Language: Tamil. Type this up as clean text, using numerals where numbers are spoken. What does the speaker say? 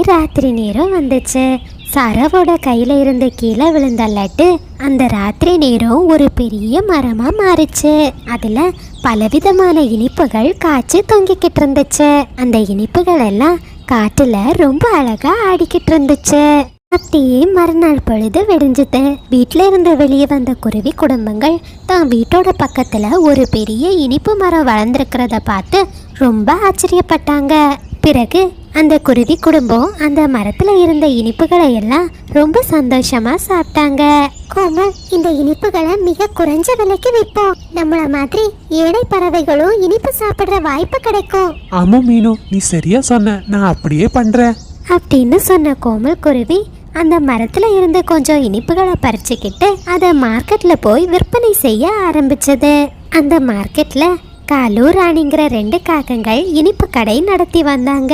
ராத்திரி நேரம் வந்துச்சு. சரவோட கையில இருந்து கீழே விழுந்த லட்டு அந்த ராத்திரி நேரம் ஒரு பெரிய மரமா மாறிச்சு. அதுல பலவிதமான இனிப்புகள் காய்ச்சி தொங்கிக்கிட்டு இருந்துச்சு. அந்த இனிப்புகள் எல்லாம் காட்டுல ரொம்ப அழகா ஆடிக்கிட்டு இருந்துச்சு. அப்படியே மறுநாள் பொழுது வெடிஞ்சுது. வீட்டுல இருந்து வெளியே வந்த குருவி குடும்பங்கள் தான் வீட்டோட பக்கத்துல ஒரு பெரிய இனிப்பு மரம் வளர்ந்துருக்கிறத பார்த்து ரொம்ப ஆச்சரியப்பட்டாங்க. பிறகு அந்த குருவி குடும்பம் அந்த மரத்துல இருந்த இனிப்புகளை எல்லாம் ரொம்ப சந்தோஷமா சாப்பிட்டாங்க. கோமல், இந்த இனிப்புகளை மிக குறைஞ்ச விலைக்கு விற்போம். நம்மள மாதிரி ஏழை பறவைகளும் இனிப்பு சாப்பிடுற வாய்ப்பு கிடைக்கும். ஆமா மீனு, நீ சரியா சொன்ன. நான் அப்படியே பண்றேன் அப்படின்னு சொன்ன கோமல் குருவி அந்த மரத்துல இருந்து கொஞ்சம் இனிப்புகளை பறிச்சுக்கிட்டு அதை மார்க்கெட்ல போய் விற்பனை செய்ய ஆரம்பிச்சது. அந்த மார்க்கெட்ல காலு ராணிங்கிற 2 காகங்கள் இனிப்பு கடை நடத்தி வந்தாங்க.